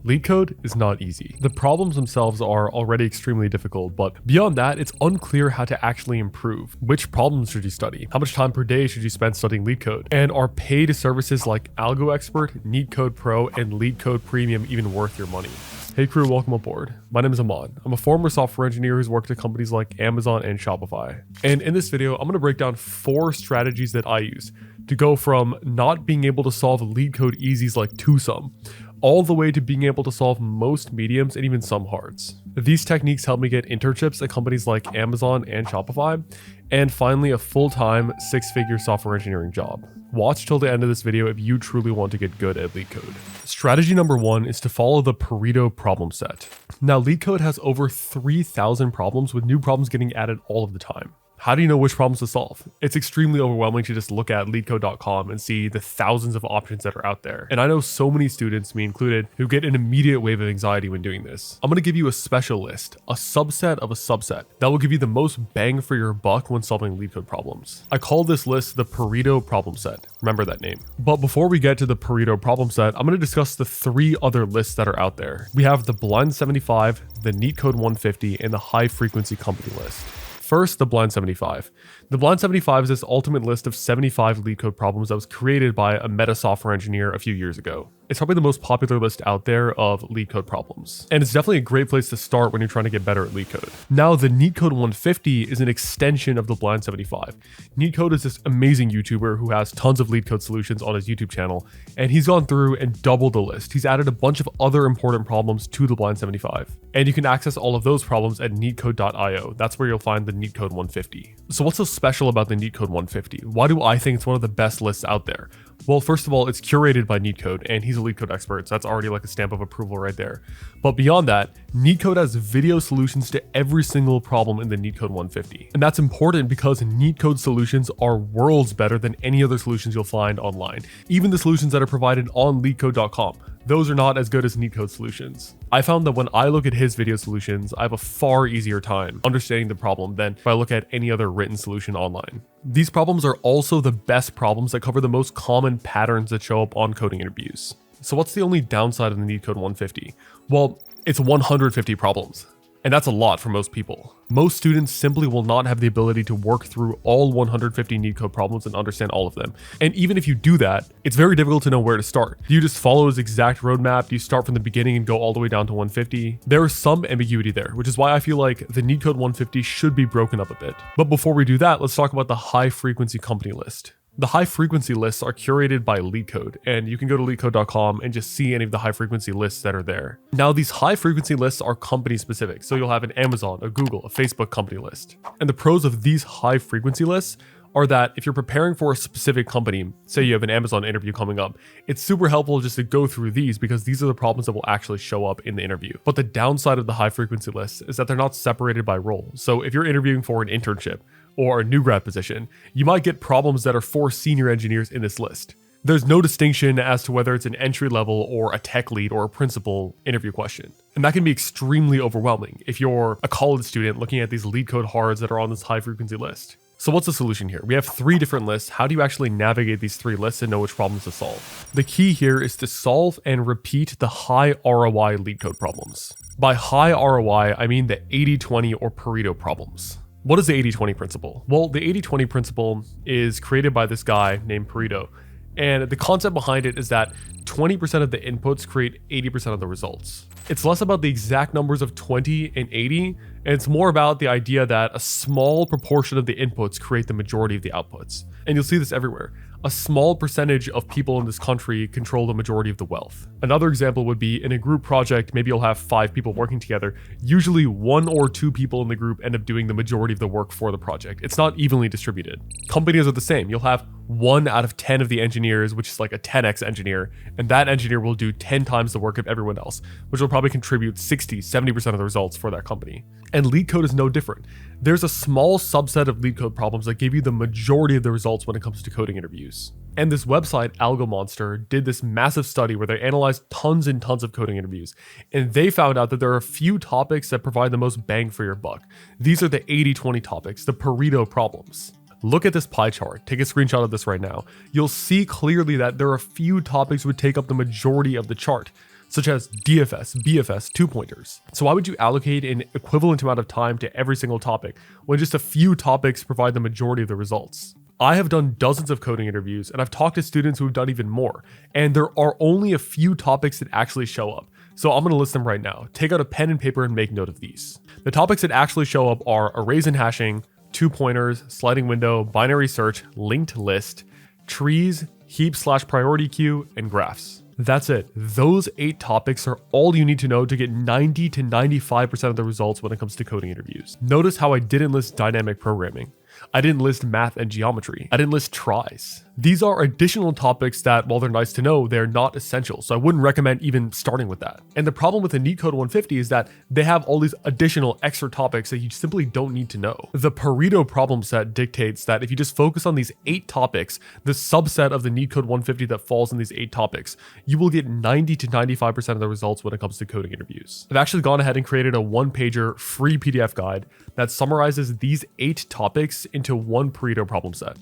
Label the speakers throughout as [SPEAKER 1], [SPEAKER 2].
[SPEAKER 1] LeetCode is not easy. The problems themselves are already extremely difficult, but beyond that, it's unclear how to actually improve. Which problems should you study? How much time per day should you spend studying LeetCode? And are paid services like Algo Expert, LeetCode Pro, and LeetCode Premium even worth your money? Hey crew, welcome aboard. My name is Aman. I'm a former software engineer who's worked at companies like Amazon and Shopify. And in this video, I'm going to break down 4 strategies that I use to go from not being able to solve LeetCode easies like 2sum, all the way to being able to solve most mediums and even some hards. These techniques help me get internships at companies like Amazon and Shopify, and finally a full-time 6-figure software engineering job. Watch till the end of this video if you truly want to get good at LeetCode. Strategy number 1 is to follow the Pareto problem set. Now, LeetCode has over 3,000 problems, with new problems getting added all of the time. How do you know which problems to solve? It's extremely overwhelming to just look at LeetCode.com and see the thousands of options that are out there. And I know so many students, me included, who get an immediate wave of anxiety when doing this. I'm going to give you a special list, a subset of a subset, that will give you the most bang for your buck when solving LeetCode problems. I call this list the Pareto problem set. Remember that name. But before we get to the Pareto problem set, I'm going to discuss the 3 other lists that are out there. We have the Blind 75, the LeetCode 150, and the High Frequency Company list. First, the Blind 75. The Blind 75 is this ultimate list of 75 LeetCode problems that was created by a meta software engineer a few years ago. It's probably the most popular list out there of LeetCode problems, and it's definitely a great place to start when you're trying to get better at LeetCode. Now, the LeetCode 150 is an extension of the Blind 75. LeetCode is this amazing YouTuber who has tons of LeetCode solutions on his YouTube channel, and he's gone through and doubled the list. He's added a bunch of other important problems to the Blind 75, and you can access all of those problems at LeetCode.io. That's where you'll find the LeetCode 150. So what's so special about the LeetCode 150? Why do I think it's one of the best lists out there? Well, first of all, it's curated by LeetCode, and he's a LeetCode expert, so that's already like a stamp of approval right there. But beyond that, LeetCode has video solutions to every single problem in the LeetCode 150. And that's important because LeetCode solutions are worlds better than any other solutions you'll find online. Even the solutions that are provided on LeetCode.com. Those are not as good as LeetCode solutions. I found that when I look at his video solutions, I have a far easier time understanding the problem than if I look at any other written solution online. These problems are also the best problems that cover the most common patterns that show up on coding interviews. So what's the only downside of the LeetCode 150? Well, it's 150 problems. And that's a lot for most people. Most students simply will not have the ability to work through all 150 LeetCode problems and understand all of them. And even if you do that, it's very difficult to know where to start. Do you just follow his exact roadmap? Do you start from the beginning and go all the way down to 150? There is some ambiguity there, which is why I feel like the LeetCode 150 should be broken up a bit. But before we do that, let's talk about the High Frequency Company list. The high frequency lists are curated by LeetCode, and you can go to LeetCode.com and just see any of the high frequency lists that are there. Now, these high frequency lists are company specific, so you'll have an Amazon, a Google, a Facebook company list. And the pros of these high frequency lists are that if you're preparing for a specific company, say you have an Amazon interview coming up, it's super helpful just to go through these because these are the problems that will actually show up in the interview. But the downside of the high frequency lists is that they're not separated by role. So if you're interviewing for an internship or a new grad position, you might get problems that are for senior engineers in this list. There's no distinction as to whether it's an entry level or a tech lead or a principal interview question. And that can be extremely overwhelming if you're a college student looking at these LeetCode hards that are on this high frequency list. So what's the solution here? We have 3 different lists. How do you actually navigate these 3 lists and know which problems to solve? The key here is to solve and repeat the high ROI LeetCode problems. By high ROI, I mean the 80-20 or Pareto problems. What is the 80-20 principle? Well, the 80-20 principle is created by this guy named Pareto. And the concept behind it is that 20% of the inputs create 80% of the results. It's less about the exact numbers of 20 and 80, and it's more about the idea that a small proportion of the inputs create the majority of the outputs. And you'll see this everywhere. A small percentage of people in this country control the majority of the wealth. Another example would be in a group project, maybe you'll have 5 people working together. Usually 1 or 2 people in the group end up doing the majority of the work for the project. It's not evenly distributed. Companies are the same. You'll have 1 out of 10 of the engineers, which is like a 10x engineer, and that engineer will do 10 times the work of everyone else, which will probably contribute 60, 70% of the results for that company. And LeetCode is no different. There's a small subset of LeetCode problems that give you the majority of the results when it comes to coding interviews. And this website, AlgoMonster, did this massive study where they analyzed tons and tons of coding interviews. And they found out that there are a few topics that provide the most bang for your buck. These are the 80-20 topics, the Pareto problems. Look at this pie chart. Take a screenshot of this right now. You'll see clearly that there are a few topics would take up the majority of the chart. such as DFS, BFS, 2-pointers. So why would you allocate an equivalent amount of time to every single topic when just a few topics provide the majority of the results? I have done dozens of coding interviews, and I've talked to students who have done even more, and there are only a few topics that actually show up. So I'm going to list them right now. Take out a pen and paper and make note of these. The topics that actually show up are arrays and hashing, 2-pointers, sliding window, binary search, linked list, trees, heap/priority queue, and graphs. That's it. Those 8 topics are all you need to know to get 90 to 95% of the results when it comes to coding interviews. Notice how I didn't list dynamic programming. I didn't list math and geometry. I didn't list tries. These are additional topics that, while they're nice to know, they're not essential. So I wouldn't recommend even starting with that. And the problem with the LeetCode 150 is that they have all these additional extra topics that you simply don't need to know. The Pareto problem set dictates that if you just focus on these 8 topics, the subset of the LeetCode 150 that falls in these 8 topics, you will get 90 to 95% of the results when it comes to coding interviews. I've actually gone ahead and created a 1-pager free PDF guide that summarizes these 8 topics into one Pareto problem set.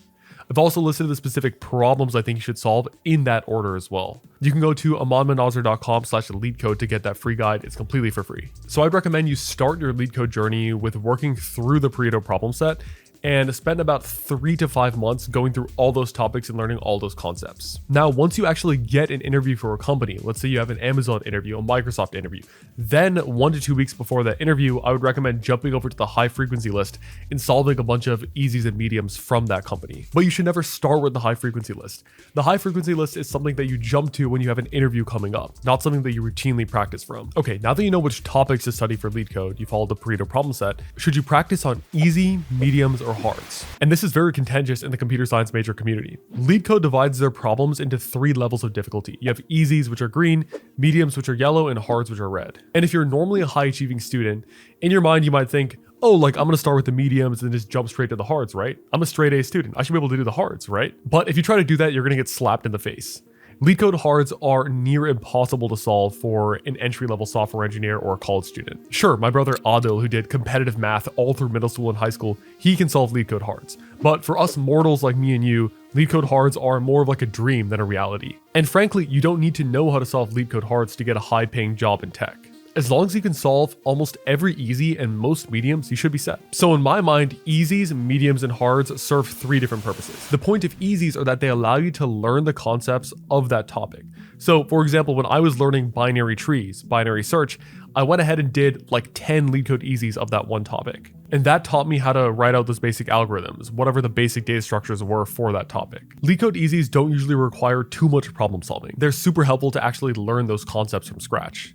[SPEAKER 1] I've also listed the specific problems I think you should solve in that order as well. You can go to amanmanazar.com/LeetCode to get that free guide. It's completely for free. So I'd recommend you start your LeetCode journey with working through the Pareto problem set and spend about 3 to 5 months going through all those topics and learning all those concepts. Now, once you actually get an interview for a company, let's say you have an Amazon interview, a Microsoft interview, then 1 to 2 weeks before that interview, I would recommend jumping over to the high frequency list and solving a bunch of easies and mediums from that company. But you should never start with the high frequency list. The high frequency list is something that you jump to when you have an interview coming up, not something that you routinely practice from. Okay, now that you know which topics to study for LeetCode, you follow the Pareto problem set, should you practice on easy, mediums, or hards? And this is very contentious in the computer science major community. LeetCode divides their problems into 3 levels of difficulty. You have easies, which are green, mediums, which are yellow, and hards, which are red. And if you're normally a high achieving student, in your mind you might think, oh, like I'm gonna start with the mediums and just jump straight to the hards, right? I'm a straight A student. I should be able to do the hards, right? But if you try to do that, you're gonna get slapped in the face. LeetCode hards are near impossible to solve for an entry-level software engineer or a college student. Sure, my brother Adil, who did competitive math all through middle school and high school, he can solve LeetCode hards. But for us mortals like me and you, LeetCode hards are more of like a dream than a reality. And frankly, you don't need to know how to solve LeetCode hards to get a high-paying job in tech. As long as you can solve almost every easy and most mediums, you should be set. So in my mind, easies, mediums, and hards serve 3 different purposes. The point of easies are that they allow you to learn the concepts of that topic. So for example, when I was learning binary trees, binary search, I went ahead and did like 10 LeetCode easies of that one topic. And that taught me how to write out those basic algorithms, whatever the basic data structures were for that topic. LeetCode easies don't usually require too much problem solving. They're super helpful to actually learn those concepts from scratch.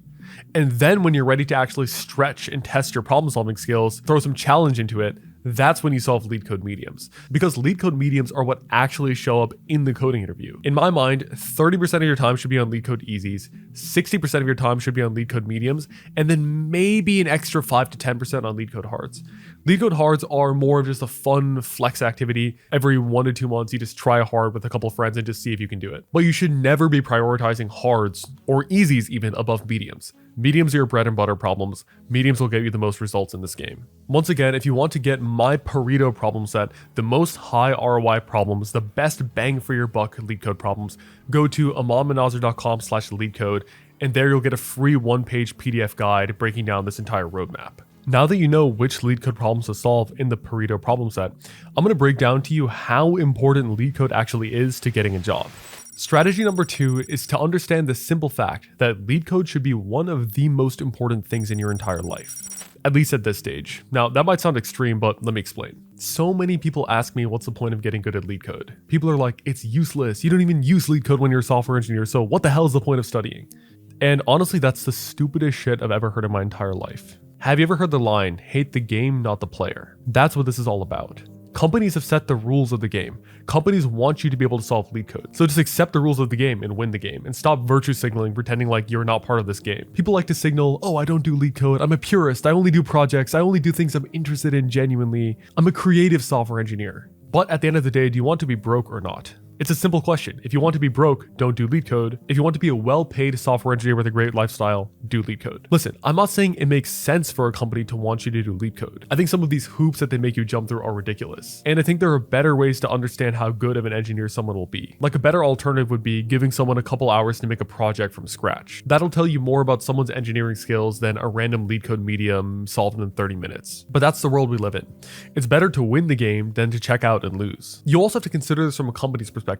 [SPEAKER 1] And then when you're ready to actually stretch and test your problem solving skills, throw some challenge into it, that's when you solve LeetCode mediums. Because LeetCode mediums are what actually show up in the coding interview. In my mind, 30% of your time should be on LeetCode easies, 60% of your time should be on LeetCode mediums, and then maybe an extra 5 to 10% on LeetCode hards. LeetCode hards are more of just a fun flex activity. Every 1 to 2 months, you just try a hard with a couple friends and just see if you can do it. But you should never be prioritizing hards or easies even above mediums. Mediums are your bread and butter problems. Mediums will get you the most results in this game. Once again, if you want to get my Pareto problem set, the most high ROI problems, the best bang for your buck LeetCode problems, go to amanmanazar.com/LeetCode, and there you'll get a free 1-page PDF guide breaking down this entire roadmap. Now that you know which LeetCode problems to solve in the Pareto problem set, I'm going to break down to you how important LeetCode actually is to getting a job. Strategy number 2 is to understand the simple fact that LeetCode should be one of the most important things in your entire life, at least at this stage. Now, that might sound extreme, but let me explain. So many people ask me what's the point of getting good at LeetCode. People are like, it's useless. You don't even use LeetCode when you're a software engineer, so what the hell is the point of studying? And honestly, that's the stupidest shit I've ever heard in my entire life. Have you ever heard the line, hate the game, not the player? That's what this is all about. Companies have set the rules of the game. Companies want you to be able to solve LeetCode. So just accept the rules of the game and win the game, and stop virtue signaling, pretending like you're not part of this game. People like to signal, oh, I don't do LeetCode, I'm a purist, I only do projects, I only do things I'm interested in genuinely, I'm a creative software engineer. But at the end of the day, do you want to be broke or not? It's a simple question. If you want to be broke, don't do LeetCode. If you want to be a well-paid software engineer with a great lifestyle, do LeetCode. Listen, I'm not saying it makes sense for a company to want you to do LeetCode. I think some of these hoops that they make you jump through are ridiculous. And I think there are better ways to understand how good of an engineer someone will be. Like a better alternative would be giving someone a couple hours to make a project from scratch. That'll tell you more about someone's engineering skills than a random LeetCode medium solved in 30 minutes. But that's the world we live in. It's better to win the game than to check out and lose. You also have to consider this from a company's perspective.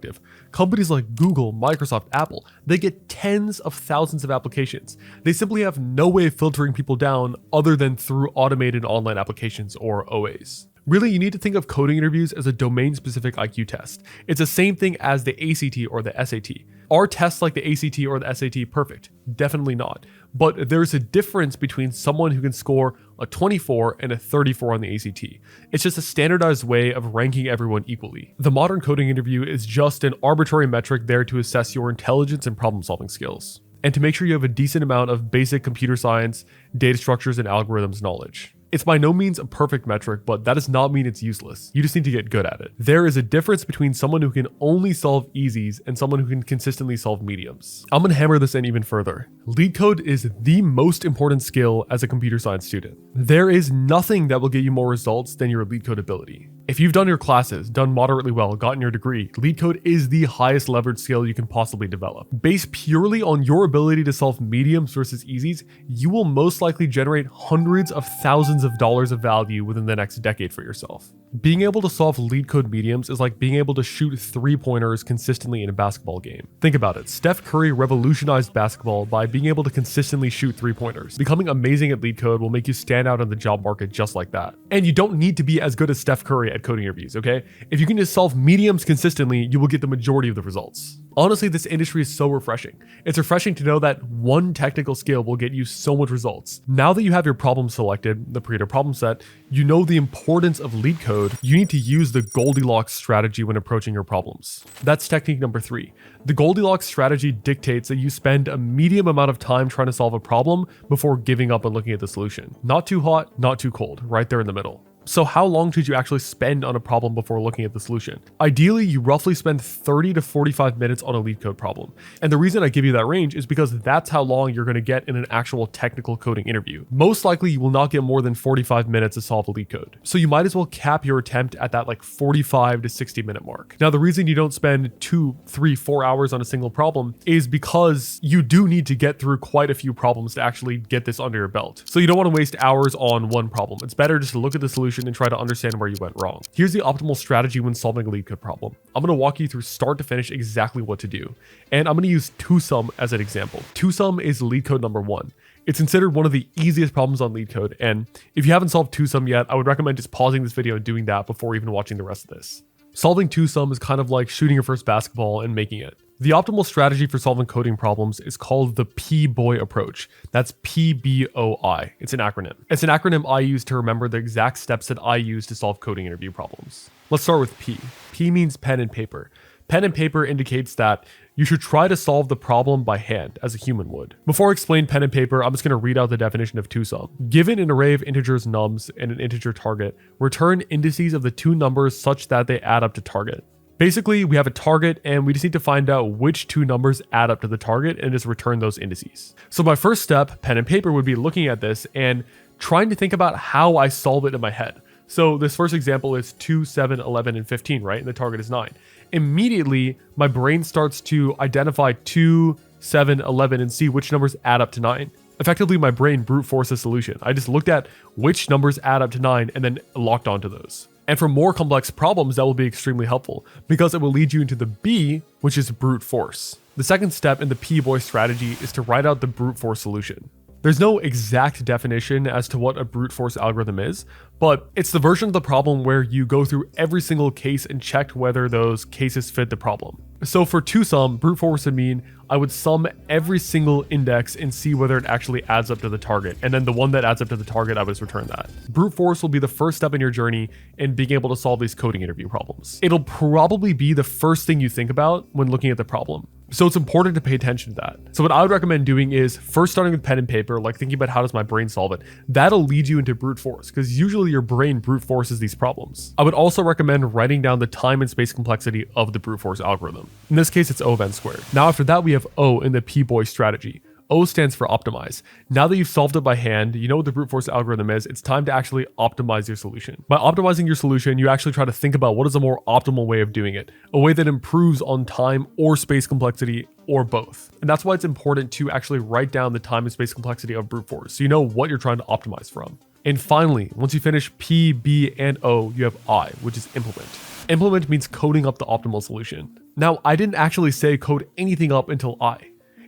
[SPEAKER 1] Companies like Google, Microsoft, Apple, they get tens of thousands of applications. They simply have no way of filtering people down other than through automated online applications or OAs. Really, you need to think of coding interviews as a domain-specific IQ test. It's the same thing as the ACT or the SAT. Are tests like the ACT or the SAT perfect? Definitely not. But there's a difference between someone who can score a 24 and a 34 on the ACT. It's just a standardized way of ranking everyone equally. The modern coding interview is just an arbitrary metric there to assess your intelligence and problem-solving skills, and to make sure you have a decent amount of basic computer science, data structures, and algorithms knowledge. It's by no means a perfect metric, but that does not mean it's useless. You just need to get good at it. There is a difference between someone who can only solve easies and someone who can consistently solve mediums. I'm gonna hammer this in even further. LeetCode is the most important skill as a computer science student. There is nothing that will get you more results than your LeetCode ability. If you've done your classes, done moderately well, gotten your degree, LeetCode is the highest leverage skill you can possibly develop. Based purely on your ability to solve mediums versus easies, you will most likely generate hundreds of thousands of dollars of value within the next decade for yourself. Being able to solve LeetCode mediums is like being able to shoot three-pointers consistently in a basketball game. Think about it. Steph Curry revolutionized basketball by being able to consistently shoot three-pointers. Becoming amazing at LeetCode will make you stand out in the job market just like that. And you don't need to be as good as Steph Curry at coding interviews, okay? If you can just solve mediums consistently, you will get the majority of the results. Honestly, this industry is so refreshing. It's refreshing to know that one technical skill will get you so much results. Now that you have your problem selected, the Pareto problem set, you know the importance of LeetCode, you need to use the Goldilocks strategy when approaching your problems. That's technique number 3. The Goldilocks strategy dictates that you spend a medium amount of time trying to solve a problem before giving up and looking at the solution. Not too hot, not too cold, right there in the middle. So how long should you actually spend on a problem before looking at the solution? Ideally, you roughly spend 30 to 45 minutes on a LeetCode problem. And the reason I give you that range is because that's how long you're going to get in an actual technical coding interview. Most likely, you will not get more than 45 minutes to solve a LeetCode. So you might as well cap your attempt at that like 45 to 60 minute mark. Now, the reason you don't spend 2, 3, 4 hours on a single problem is because you do need to get through quite a few problems to actually get this under your belt. So you don't want to waste hours on one problem. It's better just to look at the solution and try to understand where you went wrong. Here's the optimal strategy when solving a LeetCode problem. I'm going to walk you through start to finish exactly what to do. And I'm going to use two-sum as an example. Two-sum is LeetCode number 1. It's considered one of the easiest problems on LeetCode. And if you haven't solved two-sum yet, I would recommend just pausing this video and doing that before even watching the rest of this. Solving two-sum is kind of like shooting your first basketball and making it. The optimal strategy for solving coding problems is called the P-BOY approach. That's PBOI. It's an acronym. It's an acronym I use to remember the exact steps that I use to solve coding interview problems. Let's start with P. P means pen and paper. Pen and paper indicates that you should try to solve the problem by hand, as a human would. Before I explain pen and paper, I'm just going to read out the definition of two-sum. Given an array of integers nums and an integer target, return indices of the two numbers such that they add up to target. Basically, we have a target and we just need to find out which two numbers add up to the target and just return those indices. So my first step, pen and paper, would be looking at this and trying to think about how I solve it in my head. So this first example is 2, 7, 11, and 15, right? And the target is 9. Immediately, my brain starts to identify 2, 7, 11, and see which numbers add up to 9. Effectively, my brain brute forced a solution. I just looked at which numbers add up to 9 and then locked onto those. And for more complex problems, that will be extremely helpful because it will lead you into the B, which is brute force. The second step in the P-BOY strategy is to write out the brute force solution. There's no exact definition as to what a brute force algorithm is, but it's the version of the problem where you go through every single case and check whether those cases fit the problem. So for two-sum, brute force would mean I would sum every single index and see whether it actually adds up to the target. And then the one that adds up to the target, I would just return that. Brute force will be the first step in your journey in being able to solve these coding interview problems. It'll probably be the first thing you think about when looking at the problem. So it's important to pay attention to that. So what I would recommend doing is first starting with pen and paper, like thinking about how does my brain solve it. That'll lead you into brute force, because usually your brain brute forces these problems. I would also recommend writing down the time and space complexity of the brute force algorithm. In this case, it's O of n squared. Now after that, we have O in the P-boy strategy. O stands for optimize. Now that you've solved it by hand, you know what the brute force algorithm is, it's time to actually optimize your solution. By optimizing your solution, you actually try to think about what is a more optimal way of doing it, a way that improves on time or space complexity or both. And that's why it's important to actually write down the time and space complexity of brute force so you know what you're trying to optimize from. And finally, once you finish P, B, and O, you have I, which is implement. Implement means coding up the optimal solution. Now, I didn't actually say code anything up until I.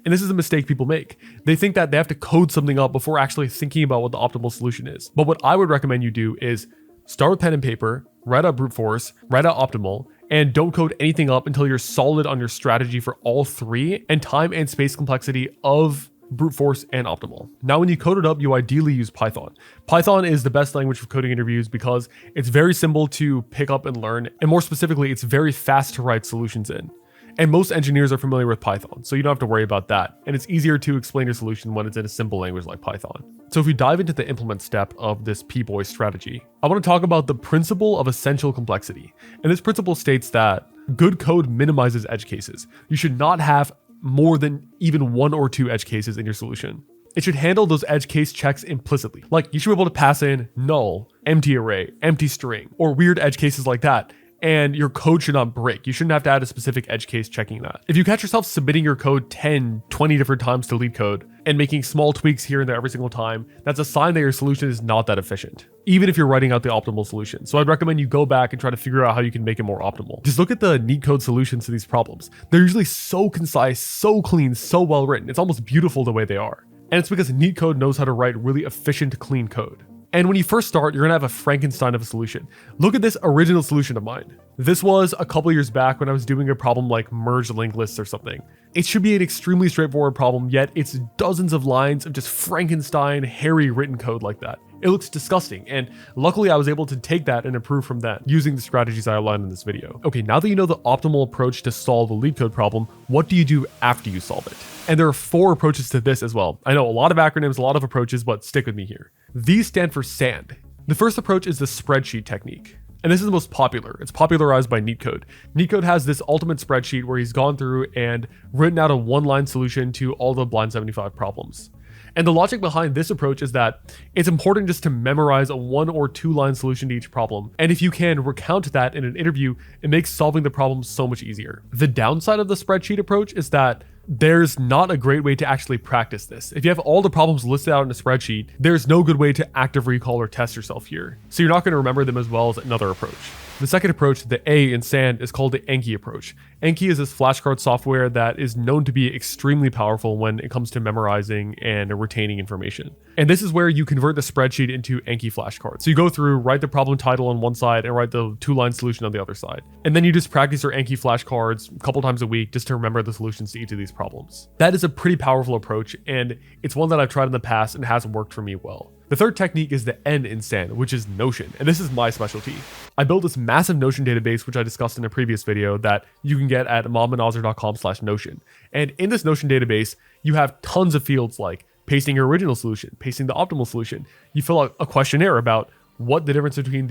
[SPEAKER 1] And this is a mistake people make. They think that they have to code something up before actually thinking about what the optimal solution is. But what I would recommend you do is start with pen and paper, write out brute force, write out optimal, and don't code anything up until you're solid on your strategy for all three and time and space complexity of brute force and optimal. Now, when you code it up, you ideally use Python. Python is the best language for coding interviews because it's very simple to pick up and learn. And more specifically, it's very fast to write solutions in. And most engineers are familiar with Python, so you don't have to worry about that. And it's easier to explain your solution when it's in a simple language like Python. So if we dive into the implement step of this P-boy strategy, I want to talk about the principle of essential complexity. And this principle states that good code minimizes edge cases. You should not have more than even one or two edge cases in your solution. It should handle those edge case checks implicitly. Like you should be able to pass in null, empty array, empty string, or weird edge cases like that. And your code should not break. You shouldn't have to add a specific edge case checking that. If you catch yourself submitting your code 10, 20 different times to LeetCode and making small tweaks here and there every single time, that's a sign that your solution is not that efficient, even if you're writing out the optimal solution. So I'd recommend you go back and try to figure out how you can make it more optimal. Just look at the LeetCode solutions to these problems. They're usually so concise, so clean, so well written. It's almost beautiful the way they are. And it's because LeetCode knows how to write really efficient, clean code. And when you first start, you're gonna have a Frankenstein of a solution. Look at this original solution of mine. This was a couple years back when I was doing a problem like merge linked lists or something. It should be an extremely straightforward problem, yet it's dozens of lines of just Frankenstein, hairy written code like that. It looks disgusting, and luckily I was able to take that and improve from that using the strategies I outlined in this video. Okay, now that you know the optimal approach to solve a LeetCode problem, what do you do after you solve it? And there are 4 approaches to this as well. I know a lot of acronyms, a lot of approaches, but stick with me here. These stand for SAND. The first approach is the spreadsheet technique. And this is the most popular. It's popularized by LeetCode. LeetCode has this ultimate spreadsheet where he's gone through and written out a one-line solution to all the blind 75 problems. And the logic behind this approach is that it's important just to memorize a 1 or 2 line solution to each problem. And if you can recount that in an interview, it makes solving the problem so much easier. The downside of the spreadsheet approach is that there's not a great way to actually practice this. If you have all the problems listed out in a spreadsheet, there's no good way to active recall or test yourself here. So you're not going to remember them as well as another approach. The second approach, the A in SAND, is called the Anki approach. Anki is this flashcard software that is known to be extremely powerful when it comes to memorizing and retaining information. And this is where you convert the spreadsheet into Anki flashcards. So you go through, write the problem title on one side and write the 2-line solution on the other side. And then you just practice your Anki flashcards a couple times a week just to remember the solutions to each of these problems. That is a pretty powerful approach, and it's one that I've tried in the past and has worked for me well. The third technique is the N in SAND, which is Notion, and this is my specialty. I built this massive Notion database, which I discussed in a previous video, that you can get at momandazar.com/Notion. And in this Notion database, you have tons of fields like pasting your original solution, pasting the optimal solution. You fill out a questionnaire about what the difference between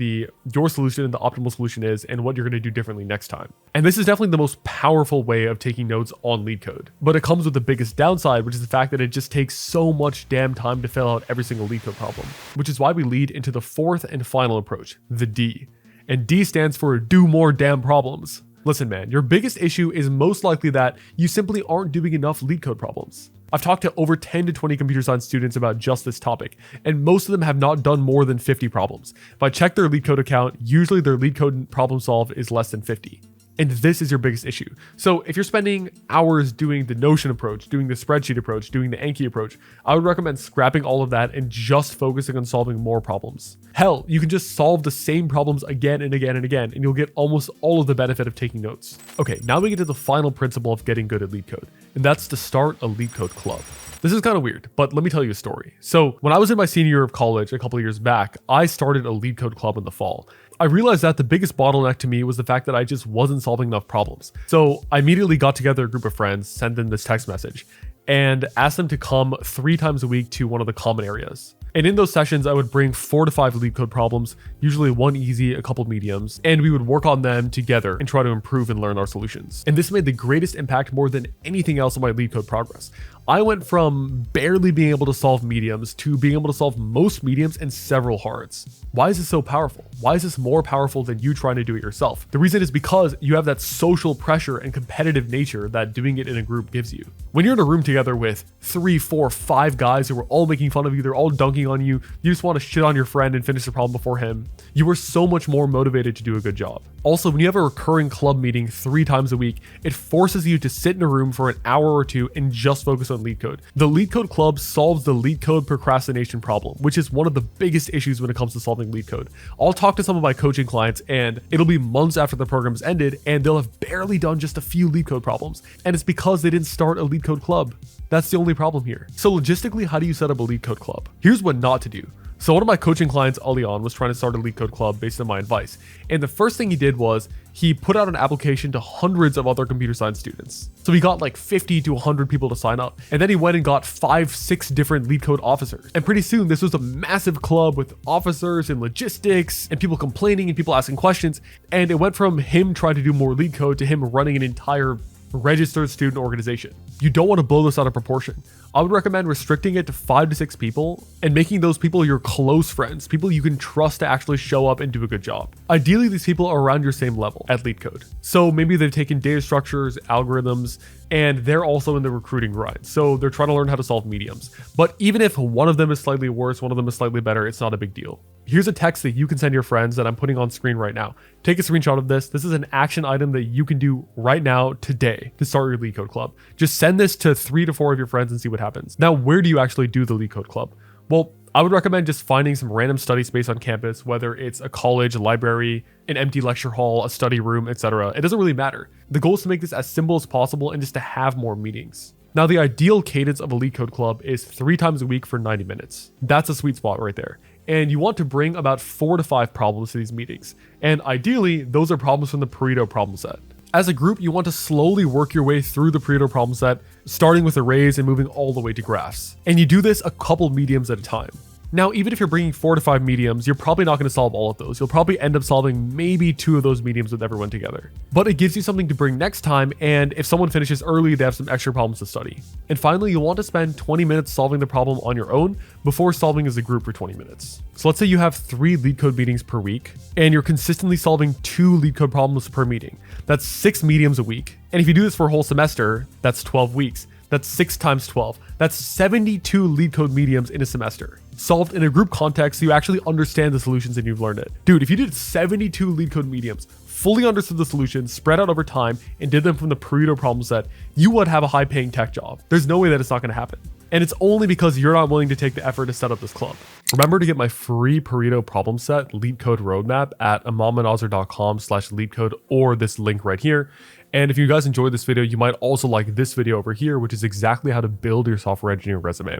[SPEAKER 1] your solution and the optimal solution is and what you're going to do differently next time. And this is definitely the most powerful way of taking notes on LeetCode. But it comes with the biggest downside, which is the fact that it just takes so much damn time to fill out every single LeetCode problem, which is why we lead into the fourth and final approach, the D. And D stands for do more damn problems. Listen, man, your biggest issue is most likely that you simply aren't doing enough LeetCode problems. I've talked to over 10 to 20 computer science students about just this topic, and most of them have not done more than 50 problems. If I check their LeetCode account, usually their LeetCode problem solved is less than 50. And this is your biggest issue. So if you're spending hours doing the Notion approach, doing the spreadsheet approach, doing the Anki approach, I would recommend scrapping all of that and just focusing on solving more problems. Hell, you can just solve the same problems again and again and again, and you'll get almost all of the benefit of taking notes. Okay, now we get to the final principle of getting good at LeetCode, and that's to start a LeetCode club. This is kind of weird, but let me tell you a story. So when I was in my senior year of college a couple of years back, I started a LeetCode club in the fall. I realized that the biggest bottleneck to me was the fact that I just wasn't solving enough problems. So I immediately got together a group of friends, sent them this text message, and asked them to come 3 times a week to one of the common areas. And in those sessions, I would bring 4 to 5 LeetCode problems, usually one easy, a couple mediums, and we would work on them together and try to improve and learn our solutions. And this made the greatest impact more than anything else on my LeetCode progress. I went from barely being able to solve mediums to being able to solve most mediums and several hards. Why is this so powerful? Why is this more powerful than you trying to do it yourself? The reason is because you have that social pressure and competitive nature that doing it in a group gives you. When you're in a room together with 3, 4, 5 guys who are all making fun of you, they're all dunking on you, you just want to shit on your friend and finish the problem before him, you are so much more motivated to do a good job. Also, when you have a recurring club meeting 3 times a week, it forces you to sit in a room for an hour or 2 and just focus on LeetCode. The LeetCode Club solves the LeetCode procrastination problem, which is one of the biggest issues when it comes to solving LeetCode. I'll talk to some of my coaching clients and it'll be months after the program's ended and they'll have barely done just a few LeetCode problems. And it's because they didn't start a LeetCode Club. That's the only problem here. So logistically, how do you set up a LeetCode Club? Here's what not to do. So one of my coaching clients, Alion, was trying to start a LeetCode Club based on my advice. And the first thing he did was he put out an application to hundreds of other computer science students. So he got like 50 to 100 people to sign up. And then he went and got 5, 6 different LeetCode officers. And pretty soon this was a massive club with officers and logistics and people complaining and people asking questions. And it went from him trying to do more LeetCode to him running an entire registered student organization. You don't want to blow this out of proportion. I would recommend restricting it to 5 to 6 people and making those people your close friends, people you can trust to actually show up and do a good job. Ideally, these people are around your same level at LeetCode. So maybe they've taken data structures, algorithms, and they're also in the recruiting grind. So they're trying to learn how to solve mediums. But even if one of them is slightly worse, one of them is slightly better, it's not a big deal. Here's a text that you can send your friends that I'm putting on screen right now. Take a screenshot of this. This is an action item that you can do right now today to start your LeetCode Club. Just send this to 3 to 4 of your friends and see what happens. Now, where do you actually do the LeetCode Club? Well, I would recommend just finding some random study space on campus, whether it's a college, a library, an empty lecture hall, a study room, etc. It doesn't really matter. The goal is to make this as simple as possible and just to have more meetings. Now, the ideal cadence of a LeetCode Club is 3 times a week for 90 minutes. That's a sweet spot right there. And you want to bring about 4 to 5 problems to these meetings. And ideally, those are problems from the Pareto problem set. As a group, you want to slowly work your way through the Pareto problem set, starting with arrays and moving all the way to graphs. And you do this a couple mediums at a time. Now, even if you're bringing 4 to 5 mediums, you're probably not going to solve all of those. You'll probably end up solving maybe 2 of those mediums with everyone together. But it gives you something to bring next time, and if someone finishes early, they have some extra problems to study. And finally, you'll want to spend 20 minutes solving the problem on your own before solving as a group for 20 minutes. So let's say you have 3 LeetCode meetings per week, and you're consistently solving 2 LeetCode problems per meeting. That's 6 mediums a week. And if you do this for a whole semester, that's 12 weeks. That's 6 times 12. That's 72 LeetCode mediums in a semester. Solved in a group context so you actually understand the solutions and you've learned it. Dude, if you did 72 LeetCode mediums, fully understood the solutions, spread out over time, and did them from the Pareto problem set, you would have a high-paying tech job. There's no way that it's not going to happen. And it's only because you're not willing to take the effort to set up this club. Remember to get my free Pareto problem set LeetCode roadmap at amalmanazar.com/LeetCode or this link right here. And if you guys enjoyed this video, you might also like this video over here, which is exactly how to build your software engineering resume.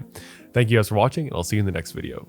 [SPEAKER 1] Thank you guys for watching, and I'll see you in the next video.